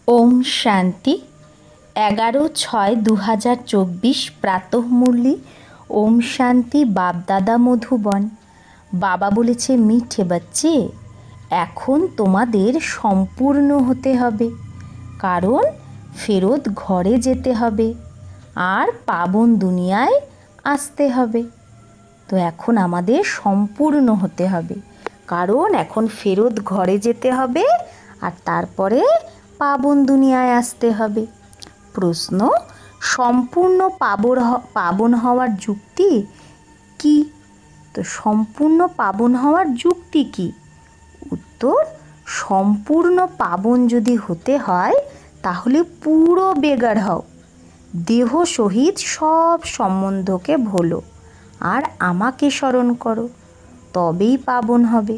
ওম শান্তি 11/6/2024 প্রাতঃমুরলি। ওম শান্তি। বাপদাদা মধুবন। বাবা বলেছে, মিঠে বাচ্চে, এখন তোমাদের সম্পূর্ণ হতে হবে, কারণ ফেরত ঘরে যেতে হবে আর পাবন দুনিয়ায় আসতে হবে। তো এখন আমাদের সম্পূর্ণ হতে হবে, কারণ এখন ফেরত ঘরে যেতে হবে আর তারপরে পাবন দুনিয়ায় আসতে হবে। প্রশ্ন, সম্পূর্ণ পাবন হওয়ার যুক্তি কি? তো সম্পূর্ণ পাবন হওয়ার যুক্তি কি? উত্তর, সম্পূর্ণ পাবন যদি হতে হয় তাহলে পুরো বেগার হও, দেহ সহিত সব সম্বন্ধকে ভোলো আর আমাকে স্মরণ করো, তবেই পাবন হবে।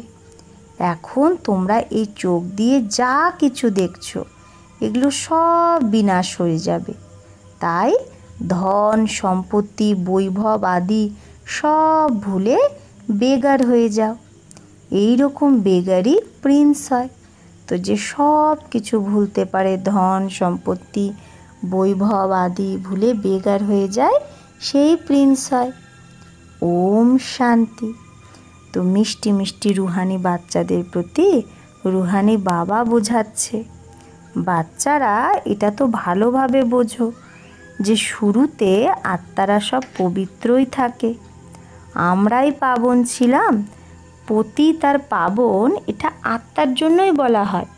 এখন তোমরা এই চোখ দিয়ে যা কিছু দেখছো এগুলো সব বিনাশ হয়ে যাবে, তাই ধন সম্পত্তি বৈভব আদি সব ভুলে বেগার হয়ে যাও। এই রকম বেগারই প্রিন্স হয়। তো যে সব কিছু ভুলতে পারে, ধন সম্পত্তি বৈভব আদি ভুলে বেগার হয়ে যায়, সেই প্রিন্স হয়। ওম শান্তি। তো মিষ্টি মিষ্টি রুহানি বাচ্চাদের প্রতি রুহানি বাবা বোঝাচ্ছে, বাচ্চারা এটা তো ভালোভাবে বোঝো যে শুরুতে আত্মারা সব পবিত্রই থাকে, আমরাই পাবন ছিলাম। পতিত আর পাবন এটা আত্মার জন্যই বলা হয়।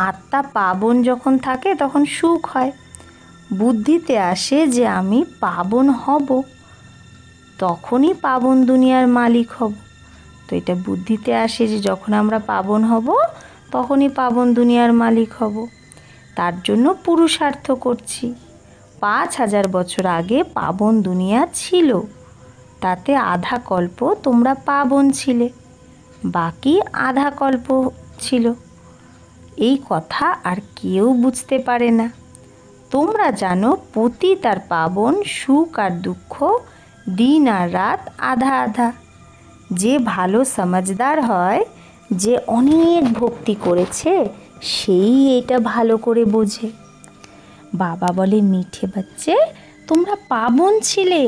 আত্মা পাবন যখন থাকে তখন সুখ হয়, বুদ্ধিতে আসে যে আমি পাবন হব, তখনই পাবন দুনিয়ার মালিক হব। তো এটা বুদ্ধিতে আসে যে যখন আমরা পাবন হব তখনই পাবন দুনিয়ার মালিক হব। তার জন্য পুরুষার্থ করছি। 5000 বছর আগে পাবন দুনিয়া ছিল, তাতে আধা কল্প তোমরা পাবন ছিলে, বাকি আধা কল্প ছিল। এই কথা আর কেউ বুঝতে পারে না। তোমরা জানো পতিত আর পাবন, সুখ আর দুঃখ, দিন আর রাত আধা আধা। যে ভালো সমঝদার হয়, যে অনেক ভক্তি করেছে, সেই এটা ভালো করে বোঝে। বাবা বলে, মিঠে বাচ্চে, তোমরা পাবন ছিলে,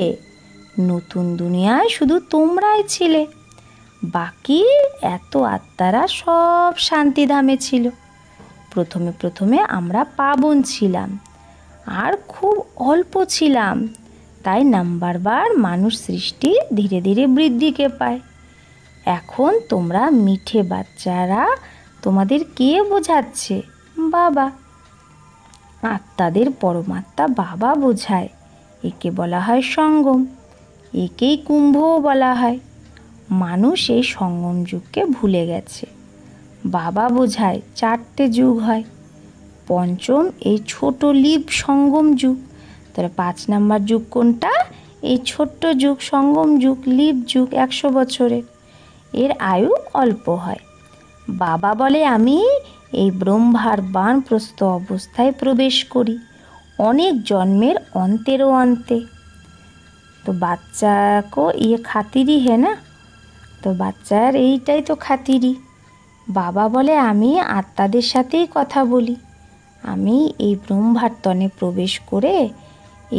নতুন দুনিয়ায় শুধু তোমরাই ছিলে, বাকি এত আত্মারা সব শান্তিধামে ছিল। প্রথমে প্রথমে আমরা পাবন ছিলাম আর খুব অল্প ছিলাম, তাই নাম্বারবার মানুষ সৃষ্টি ধীরে ধীরে বৃদ্ধিকে পায়। এখন তোমরা মিঠে বাচ্চারা, তোমাদের কে বোঝাচ্ছে? বাবা। আত্মাদের পরমাত্মা বাবা বোঝায়। একে বলা হয় সঙ্গম, একেই কুম্ভও বলা হয়। মানুষ এই সঙ্গম যুগকে ভুলে গেছে। বাবা বোঝায় 4টে যুগ হয়। পঞ্চম এই ছোট লিপ সঙ্গম যুগ। তাহলে 5 নাম্বার যুগ কোনটা? এই ছোট্ট যুগ, সঙ্গম যুগ, লিপ যুগ, 100 বছরের। এর আয়ু অল্প হয়। বাবা বলে, আমি এই ব্রহ্মার বানপ্রস্থ অবস্থায় প্রবেশ করি অনেক জন্মের অন্তেরও অন্তে। তো বাচ্চা কো ইয়ে খাতিরি হে না, তো বাচ্চার এইটাই তো খাতিরি। বাবা বলে, আমি আত্মাদের সাথেই কথা বলি, আমি এই ব্রহ্মার তনে প্রবেশ করে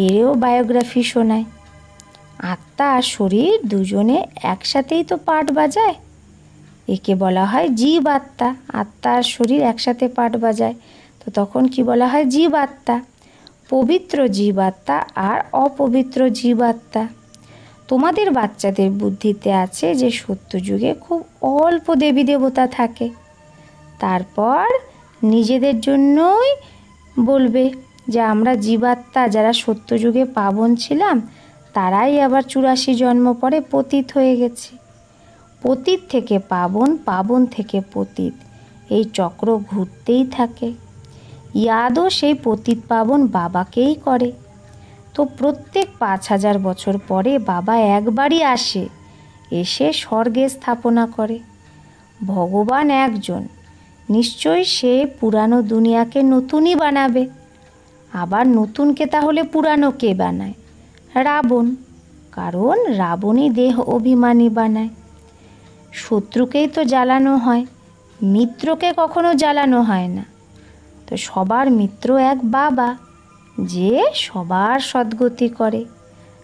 এরও বায়োগ্রাফি শোনাই। আত্মা আর শরীর দুজনে একসাথেই তো পাঠ বাজায়, একে বলা হয় জীব আত্মা। আত্মা আর শরীর একসাথে পাঠ বাজায়, তো তখন কি বলা হয়? জীব আত্মা। পবিত্র জীব আত্মা আর অপবিত্র জীব আত্মা। তোমাদের বাচ্চাদের বুদ্ধিতে আছে যে সত্যযুগে খুব অল্প দেবী দেবতা থাকে, তারপর নিজেদের জন্যই বলবে যে আমরা জীবাত্মা যারা সত্যযুগে পাবন ছিলাম, তারাই আবার 84 জন্ম পরে পতিত হয়ে গেছে। পতিত থেকে পাবন, পাবন থেকে পতিত, এই চক্র ঘুরতেই থাকে। ইয়াদও সেই পতিত পাবন বাবাকেই করে। তো প্রত্যেক 5000 বছর পরে বাবা একবারই আসে, এসে স্বর্গে স্থাপনা করে। ভগবান একজন, নিশ্চয়ই সে পুরানো দুনিয়াকে নতুনই বানাবে। আবার নতুনকে তাহলে পুরানো কে বানায়? রাবণ, কারণ রাবণই দেহ অভিমানী বানায়। শত্রুকেই তো জ্বালানো হয়, মিত্রকে কখনো জ্বালানো হয় না। তো সবার মিত্র এক বাবা, যে সবার সদ্গতি করে,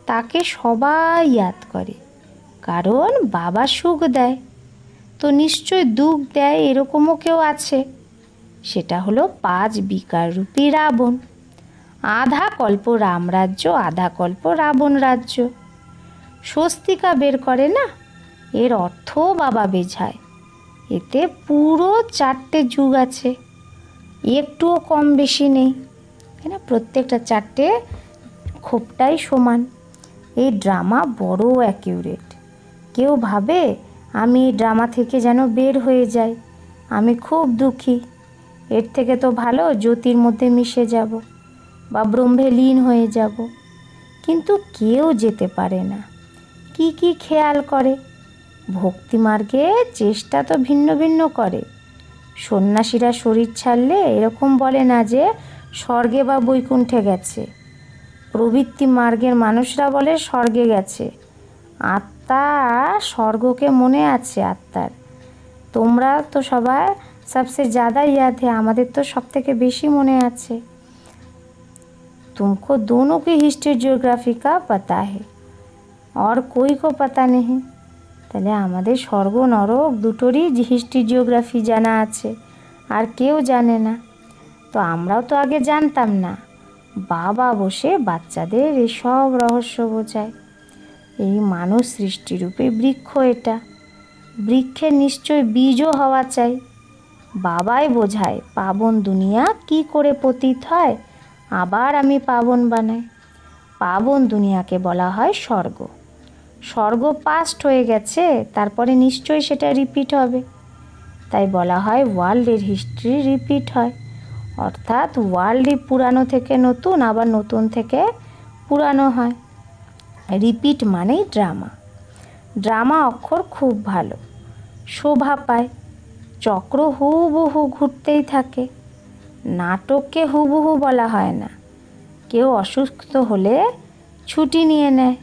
তাকে সবাই ইয়াদ করে, কারণ বাবা সুখ দেয়। তো নিশ্চয় দুঃখ দেয় এরকমও কেউ আছে, সেটা হলো 5 বিকার রূপী রাবণ। আধা কল্প রামরাজ্য, আধা কল্প রাবণ রাজ্য। স্বস্তিকা বের করে না, এর অর্থও বাবা বোঝায়। এতে পুরো 4টে যুগ আছে, একটুও কম বেশি নেই, তাই না? প্রত্যেকটা 4টে খোপটাই সমান। এই ড্রামা বড় অ্যাকিউরেট। কেউ ভাবে আমি এই ড্রামা থেকে যেন বের হয়ে যাই, আমি খুব দুঃখী, এর থেকে তো ভালো জ্যোতির মধ্যে মিশে যাব বা ব্রহ্মে লীন হয়ে যাব। কিন্তু কেউ যেতে পারে না। কি কি খেয়াল করে? ভক্তিমার্গে চেষ্টা তো ভিন্ন ভিন্ন করে। সন্ন্যাসীরা শরীর ছাড়লে এরকম বলে না যে স্বর্গে বা বৈকুণ্ঠে গেছে। প্রবৃত্তি মার্গের মানুষরা বলে স্বর্গে গেছে। আত্মা স্বর্গকে মনে আছে আত্মার। তোমরা তো সবাই সবসে ज़्यादा याद है, আমাদের তো সব থেকে বেশি মনে আছে। तुमको दोनों की हिस्ट्री जियोग्राफी का पता है और कोई को पता नहीं। তাহলে আমাদের স্বর্গ নরক দুটোরই হিস্ট্রি জিওগ্রাফি জানা আছে, আর কেউ জানে না। তো আমরাও তো আগে জানতাম না। বাবা বসে বাচ্চাদের এসব রহস্য বোঝায়। এই মানুষ সৃষ্টিরূপে বৃক্ষ, এটা বৃক্ষে নিশ্চয় বীজও হওয়া চাই। বাবাই বোঝায় পাবন দুনিয়া কি করে পতিত হয়, আবার আমি পাবন বানাই। পাবন দুনিয়াকে বলা হয় স্বর্গ। স্বর্গ পাস্ট হয়ে গেছে, তারপরে নিশ্চয়ই সেটা রিপিট হবে, তাই বলা হয় ওয়ার্ল্ডের হিস্ট্রি রিপিট হয়। অর্থাৎ ওয়ার্ল্ডই পুরানো থেকে নতুন, আবার নতুন থেকে পুরানো হয়। রিপিট মানেই ড্রামা। ড্রামা অক্ষর খুব ভালো, শোভা পায়। চক্র হুবহু ঘুরতেই থাকে। নাটককে হুবহু বলা হয় না। কেউ অসুস্থ হলে ছুটি নিয়ে নেয়।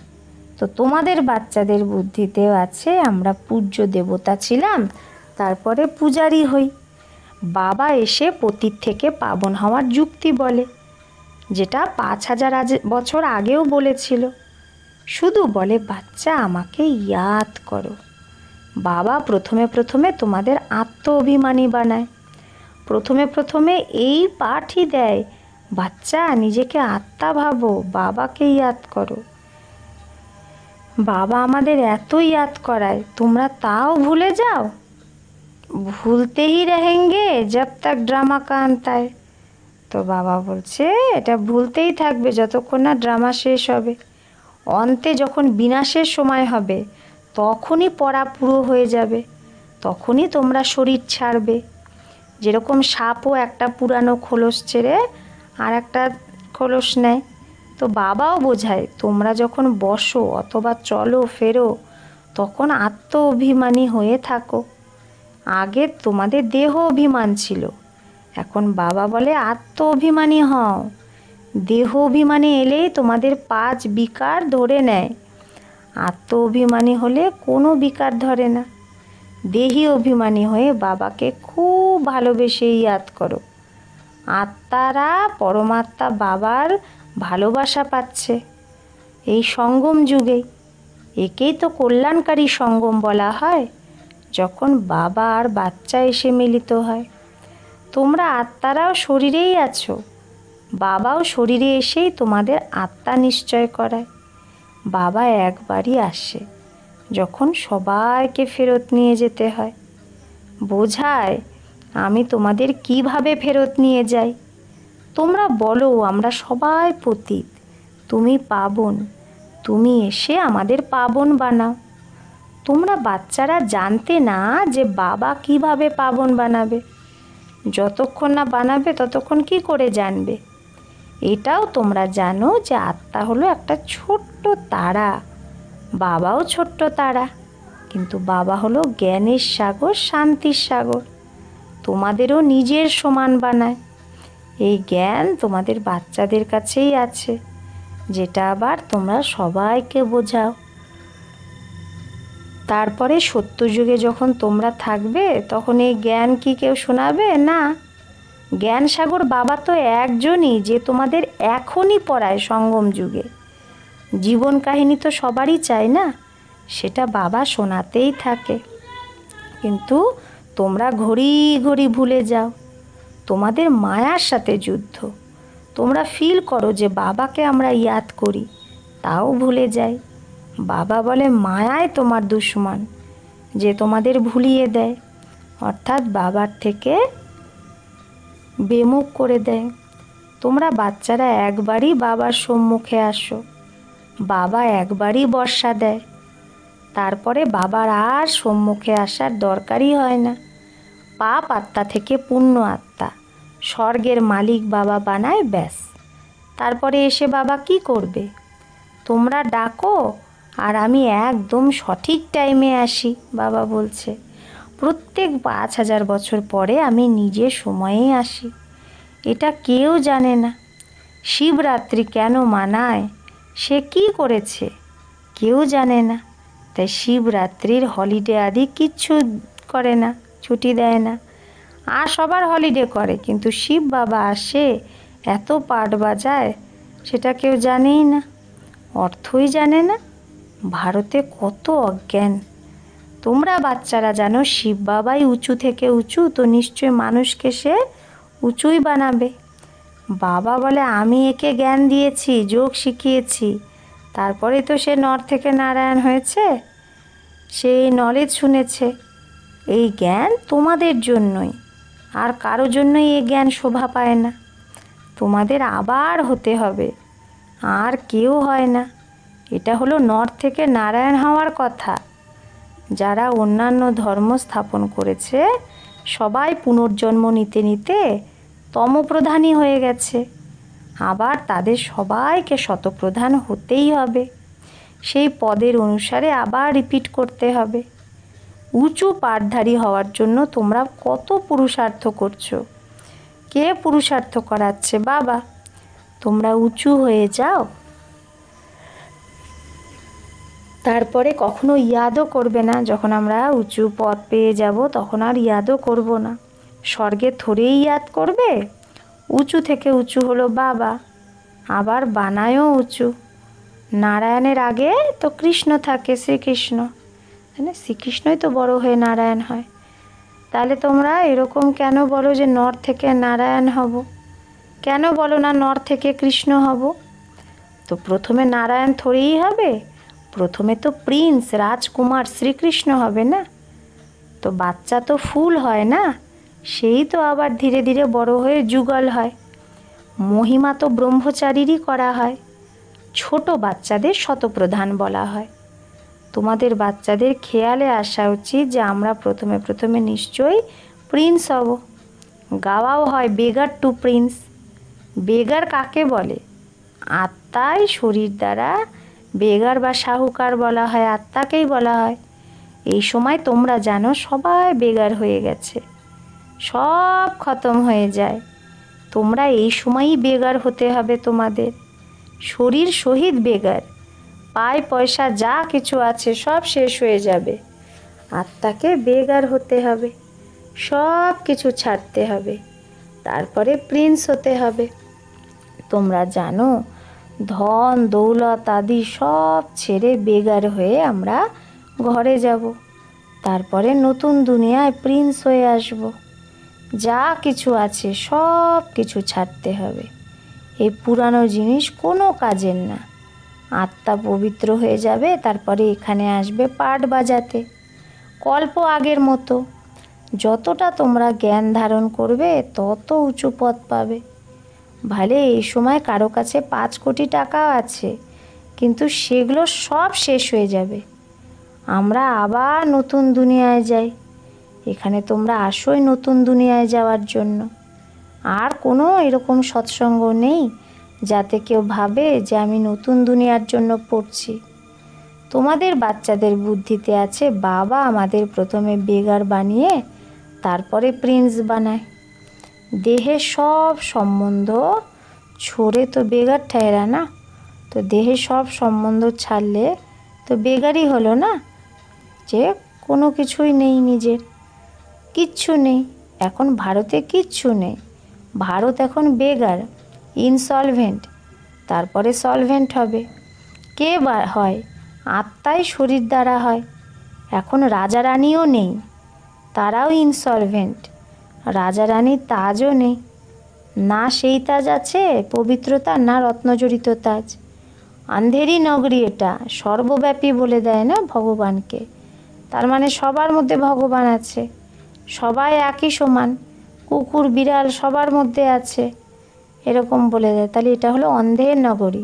তো তোমাদের বাচ্চাদের বুদ্ধিতেও আছে আমরা পূজ্য দেবতা ছিলাম, তারপরে পূজারি হই। বাবা এসে পতীত থেকে পাবন হওয়ার যুক্তি বলে, যেটা 5000 বছর আগেও বলেছিল। শুধু বলে বাচ্চা আমাকে ইয়াদ করো। বাবা প্রথমে প্রথমে তোমাদের আত্ম অভিমানী বানায়। প্রথমে প্রথমে এই পাঠই দেয়, বাচ্চা নিজেকে আত্মা ভাবো, বাবাকে ইয়াদ করো। বাবা আমাদের এত ইয়াদ করায়, তোমরা তাও ভুলে যাও। ভুলতে হি রহেঙ্গে জব তক ড্রামা কা অন্ত আয়ে। তো বাবা বলছে এটা ভুলতেই থাকবে যতক্ষণ না ড্রামা শেষ হবে। অন্তে যখন বিনাশের সময় হবে, তখনই পড়া পুরো হয়ে যাবে, তখনই তোমরা শরীর ছাড়বে। যেরকম সাপও একটা পুরানো খোলস ছেড়ে আর একটা খোলস নেয়, তো বাবাও বোঝায় তোমরা যখন বসো অথবা চলো ফেরো, তখন আত্ম অভিমানী হয়ে থাকো। আগে তোমাদের দেহ অভিমান ছিল, এখন বাবা বলে আত্ম অভিমানী হও। দেহ অভিমানী এলেই তোমাদের 5 বিকার ধরে নেয়। আত্ম অভিমানী হলে কোনো বিকার ধরে না। দেহি অভিমানী হয়ে বাবাকে খুব ভালোবেসে ইয়াদ করো। আত্মারা পরমাত্মা বাবার ভালোবাসা পাচ্ছে এই সঙ্গম যুগেই। একেই তো কল্যাণকারী সঙ্গম বলা হয়, যখন বাবা আর বাচ্চা এসে মিলিত হয়। তোমরা আত্মারাও শরীরেই আছো, বাবাও শরীরে এসেই তোমাদের আত্মা নিশ্চয় করায়। বাবা একবারই আসে, যখন সবাইকে ফেরত নিয়ে যেতে হয়। বোঝায় আমি তোমাদের কিভাবে ফেরত নিয়ে যাই। তোমরা বলো আমরা সবাই পতিত, তুমি পাবন, তুমি এসে আমাদের পাবন বানাও। তোমরা বাচ্চারা জানতে না যে বাবা কিভাবে পাবন বানাবে। যতক্ষণ না বানাবে ততক্ষণ কি করে জানবে। এটাও তোমরা জানো যে আত্মা হলো একটা ছোট্ট তারা, বাবাও ছোট্ট তারা, কিন্তু বাবা হলো জ্ঞানের সাগর, শান্তির সাগর। তোমাদেরও নিজের সমান বানায়। এই জ্ঞান তোমাদের বাচ্চাদের কাছেই আছে, যেটা আবার তোমরা সবাইকে বোঝাও। তারপরে সত্যযুগে যখন তোমরা থাকবে, তখন এই জ্ঞান কি কেউ শোনাবে? না, জ্ঞানসাগর বাবা তো একজনই, যে তোমাদের এখনই পড়ায় সঙ্গম যুগে। জীবন কাহিনী তো সবারই চাই না, সেটা বাবা শোনাতেই থাকে। কিন্তু তোমরা ঘড়ি ঘড়ি ভুলে যাও। তোমাদের মায়ার সাথে যুদ্ধ। তোমরা ফিল করো যে বাবাকে আমরা ইয়াদ করি, তাও ভুলে যাই। বাবা বলে মায়াই তোমার দুশ্মন, যে তোমাদের ভুলিয়ে দেয়, অর্থাৎ বাবার থেকে বেমুখ করে দেয়। তোমরা বাচ্চারা একবারই বাবার সম্মুখে আসো, বাবা একবারই বর্ষা দেয়, তারপরে বাবার আর সম্মুখে আসার দরকারই হয় না। পাপ আত্মা থেকে পুণ্য আত্মা, স্বর্গের মালিক বাবা বানায়, ব্যাস। তারপরে এসে বাবা কি করবে? তোমরা ডাকো আর আমি একদম সঠিক টাইমে আসি, বাবা বলছে। প্রত্যেক 5000 বছর পরে আমি নিজে সময়েই আসি। এটা কেউ জানে না। শিবরাত্রি কেন মানায়, সে কি করেছে, কেউ জানে না। তাই শিবরাত্রির হলিডে আদি কিচ্ছু করে না, ছুটি দেয় না। আর সবার হলিডে করে, কিন্তু শিব বাবা আসে, এত পাট বাজায়, সেটা কেউ জানেই না, অর্থই জানে না। ভারতে কত অজ্ঞান। তোমরা বাচ্চারা জানো শিব বাবাই উঁচু থেকে উঁচু, তো নিশ্চয় মানুষকে সে উঁচুই বানাবে। বাবা বলে আমি একে জ্ঞান দিয়েছি, যোগ শিখিয়েছি, তারপরে তো সে নর থেকে নারায়ণ হয়েছে। সেই নলেজ শুনেছে। এই জ্ঞান তোমাদের জন্যই, আর কারো জন্যই এই জ্ঞান শোভা পায় না। তোমাদের আবার হতে হবে, আর কেউ হয় না। এটা হলো নর থেকে নারায়ণ হওয়ার কথা। যারা অন্যান্য ধর্ম স্থাপন করেছে, সবাই পুনর্জন্ম নিতে নিতে তমপ্রধানই হয়ে গেছে। আবার তাদের সবাইকে শতপ্রধান হতেই হবে। সেই পদের অনুসারে আবার রিপিট করতে হবে। উঁচু পাঠধারী হওয়ার জন্য তোমরা কত পুরুষার্থ করছো। কে পুরুষার্থ করাচ্ছে? বাবা। তোমরা উঁচু হয়ে যাও, তারপরে কখনো ইয়াদও করবে না। যখন আমরা উঁচু পদ পেয়ে যাব, তখন আর ইয়াদও করব না। স্বর্গে থরেই ইয়াদ করবে। উঁচু থেকে উঁচু হলো বাবা, আবার বানায়ও উঁচু। নারায়ণের আগে তো কৃষ্ণ থাকে, শ্রীকৃষ্ণ, তাই না? শ্রীকৃষ্ণই তো বড় হয়ে নারায়ণ হয়। তাহলে তোমরা এরকম কেন বলো যে নর থেকে নারায়ণ হব? কেন বলো না নর থেকে কৃষ্ণ হব? তো প্রথমে নারায়ণ থরেই হবে, প্রথমে তো প্রিন্স রাজকুমার শ্রীকৃষ্ণ হবে না। তো বাচ্চা তো ফুল হয় না, সেই তো আবার ধীরে ধীরে বড় হয়ে যুগল হয়। মহিমা তো ব্রহ্মচারীরই করা হয়। ছোট বাচ্চাদের শতপ্রধান বলা হয়। তোমাদের বাচ্চাদের খেয়ালে আসা উচিত যে আমরা প্রথমে প্রথমে নিশ্চয়ই প্রিন্স হব। গাওয়াও হয় বেগার টু প্রিন্স। বেগার কাকে বলে? আত্মাই শরীর দ্বারা বেগার বা সাহুকার বলা হয়, আত্মাকেই বলা হয়। এই সময় তোমরা জানো সবাই বেগার হয়ে গেছে, সব খতম হয়ে যায়। তোমরা এই সময়ই বেগার হতে হবে। তোমাদের শরীর সহিত বেগার, পায় পয়সা যা কিছু আছে সব শেষ হয়ে যাবে। আত্মাকে বেগার হতে হবে, সব কিছু ছাড়তে হবে, তারপরে প্রিন্স হতে হবে। তোমরা জানো ধন দৌলত আদি সব ছেড়ে বেগার হয়ে আমরা ঘরে যাব, তারপরে নতুন দুনিয়ায় প্রিন্স হয়ে আসব। যা কিছু আছে সব কিছু ছাড়তে হবে। এই পুরানো জিনিস কোনো কাজের না। আত্মা পবিত্র হয়ে যাবে, তারপরে এখানে আসবে পাঠ বাজাতে, কল্প আগের মতো। যতটা তোমরা জ্ঞান ধারণ করবে তত উঁচু পদ পাবে। ভালে এই সময় কারো কাছে 5 কোটি টাকা আছে, কিন্তু সেগুলো সব শেষ হয়ে যাবে। আমরা আবার নতুন দুনিয়ায় যাই। এখানে তোমরা আসোই নতুন দুনিয়ায় যাওয়ার জন্য। আর কোনো এরকম সৎসঙ্গ নেই যাতে কেউ ভাবে যে আমি নতুন দুনিয়ার জন্য পড়ছি। তোমাদের বাচ্চাদের বুদ্ধিতে আছে বাবা আমাদের প্রথমে বেগার বানিয়ে তারপরে প্রিন্স বানায়। দেহে সব সম্বন্ধ ছড়ে তো বেগার ঠেরা না। তো দেহে সব সম্বন্ধ ছাড়লে তো বেগারই হলো না, যে কোনো কিছুই নেই, নিজের কিচ্ছু নেই। এখন ভারতে কিচ্ছু নেই, ভারত এখন বেগার, ইনসলভেন্ট, তারপরে সলভেন্ট হবে। কে হয়? আত্মাই শরীর দ্বারা হয়। এখন রাজা রানীও নেই, তারাও ইনসলভেন্ট। রাজা রানীর তাজও নেই, না সেই তাজ আছে পবিত্রতা, না রত্নজড়িত তাজ। আন্ধেরি নগরী, এটা সর্বব্যাপী বলে দেয় না ভগবানকে। তার মানে সবার মধ্যে ভগবান আছে, সবাই একই সমান, কুকুর বিড়াল সবার মধ্যে আছে, এরকম বলে দেয়। তাহলে এটা হলো অন্ধের নগরী।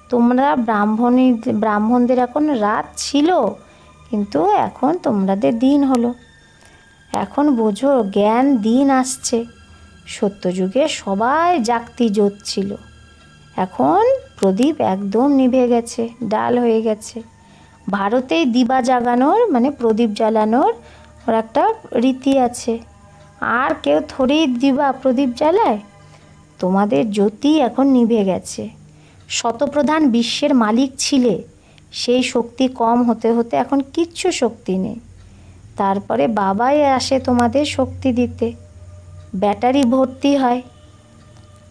তোমরা ব্রাহ্মণদের এখন রাত ছিল, কিন্তু এখন তোমাদের দিন হলো। এখন বোঝো, জ্ঞান দিন আসছে। সত্যযুগে সবাই জাগতি জ্যোৎ ছিল, এখন প্রদীপ একদম নিভে গেছে, ডাল হয়ে গেছে। ভারতেই দিবা জাগানোর মানে প্রদীপ জ্বালানোর ওর একটা রীতি আছে। আর কেউ থোড়েই দিবা প্রদীপ জ্বালায়। তোমাদের জ্যোতি এখন নিভে গেছে। শতপ্রধান বিশ্বের মালিক ছিলে, সেই শক্তি কম হতে হতে এখন কিচ্ছু শক্তি নেই। তারপরে বাবাই আসে তোমাদের শক্তি দিতে, ব্যাটারি ভর্তি হয়,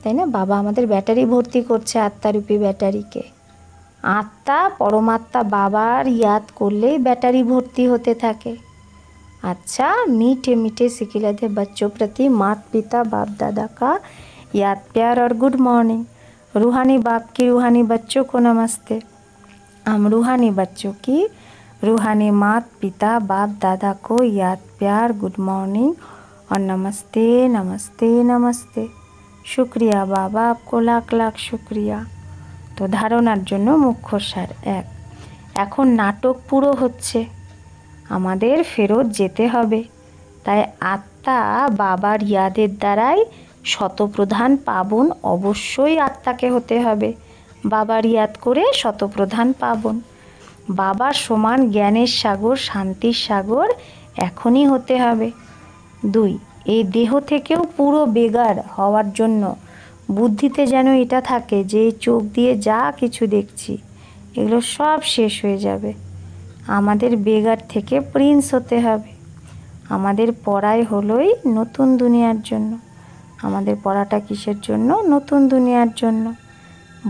তাই না? বাবা আমাদের ব্যাটারি ভর্তি করছে, আত্মারূপী ব্যাটারিকে। আত্মা পরমাত্মা বাবার ইয়াদ করলেই ব্যাটারি ভর্তি হতে থাকে। अच्छा, मीठे मीठे सिखिलते बच्चों प्रति माता पिता बाप दादा का याद प्यार और गुड मॉर्निंग। रूहानी बाप की रूहानी बच्चों को नमस्ते। हम रूहानी बच्चों की रूहानी माता पिता बाप दादा को याद प्यार गुड मॉर्निंग और नमस्ते नमस्ते नमस्ते। शुक्रिया बाबा, आपको लाख लाख शुक्रिया। तो ধারণার জন্য মুখ্য সার এক, এখন নাটক পুরো হচ্ছে, আমাদের ফেরত যেতে হবে। তাই আত্মা বাবার ইয়াদের দ্বারাই শতপ্রধান পাবন। অবশ্যই আত্মাকে হতে হবে, বাবার ইয়াদ করে শতপ্রধান পাবন। বাবার সমান জ্ঞানের সাগর, শান্তির সাগর এখনই হতে হবে। দুই, এই দেহ থেকেও পুরো বেগার হওয়ার জন্য বুদ্ধিতে যেন এটা থাকে যে চোখ দিয়ে যা কিছু দেখছি এগুলো সব শেষ হয়ে যাবে। আমাদের বেগার থেকে প্রিন্স হতে হবে। আমাদের পড়াই হলোই নতুন দুনিয়ার জন্য। আমাদের পড়াটা কিসের জন্য? নতুন দুনিয়ার জন্য।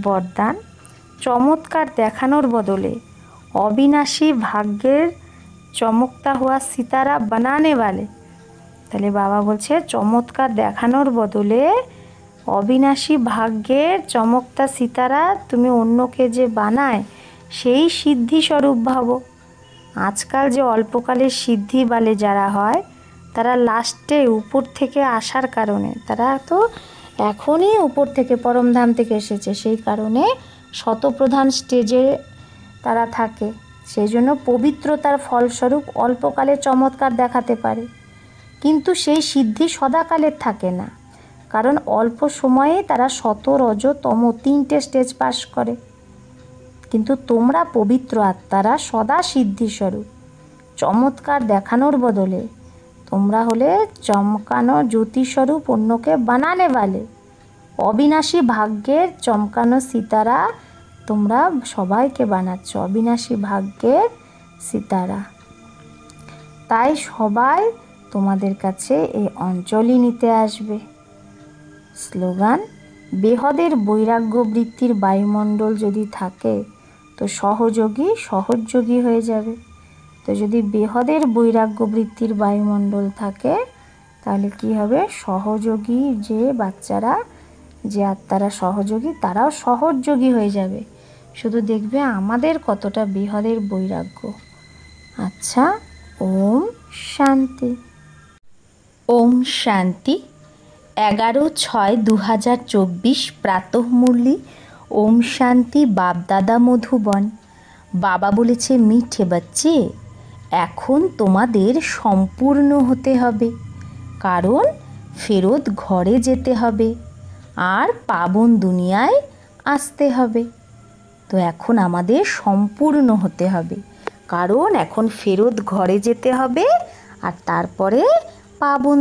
বরদান, চমৎকার দেখানোর বদলে অবিনাশী ভাগ্যের চমকতা হওয়া সিতারা বানানে वाले। তাহলে বাবা বলছে চমৎকার দেখানোর বদলে অবিনাশী ভাগ্যের চমকতা সিতারা তুমি অন্যকে যে বানায় সেই সিদ্ধি স্বরূপ ভাবো। আজকাল যে অল্পকালের সিদ্ধি বলে যারা হয়, তারা লাস্টে উপর থেকে আসার কারণে, তারা তো এখনই উপর থেকে পরমধাম থেকে এসেছে, সেই কারণে শতপ্রধান স্টেজে তারা থাকে। সেই জন্য পবিত্রতার ফলস্বরূপ অল্পকালে চমৎকার দেখাতে পারে, কিন্তু সেই সিদ্ধি সদাকালের থাকে না, কারণ অল্প সময়ে তারা শত রজ তম তিনটে স্টেজ পাস করে। কিন্তু তোমরা পবিত্র আত্মারা সদা সিদ্ধিস্বরূপ। চমৎকার দেখানোর বদলে তোমরা হলে চমকানো জ্যোতিস্বরূপ, অন্যকে বানানে वाले। অবিনাশী ভাগ্যের চমকানো সিতারা তোমরা সবাইকে বানাচ্ছ, অবিনাশী ভাগ্যের সিতারা। তাই সবাই তোমাদের কাছে এই অঞ্জলি নিতে আসবে। স্লোগান, বেহদের বৈরাগ্য বৃত্তির বায়ুমণ্ডল যদি থাকে তো সহযোগী হয়ে যাবে। তো যদি বেহদের বৈরাগ্য বৃত্তির বায়ুমণ্ডল থাকে তাহলে কি হবে? সহযোগী যে বাচ্চারা, যে আত্মারা সহযোগী, তারাও সহযোগী হয়ে যাবে। শুধু দেখবে আমাদের কতটা বেহদের বৈরাগ্য। আচ্ছা, ওম শান্তি। ওম শান্তি। 11/6/2024 প্রাতঃমুরলি। ওম শান্তি। বাপদাদা মধুবন। বাবা বলেছে, মিঠে বাচ্চে, এখন তোমাদের সম্পূর্ণ হতে হবে, কারণ ফেরত ঘরে যেতে হবে আর পাবন দুনিয়ায় আসতে হবে। তো এখন আমাদের সম্পূর্ণ হতে হবে, কারণ এখন ফেরত ঘরে যেতে হবে আর তারপরে পাবন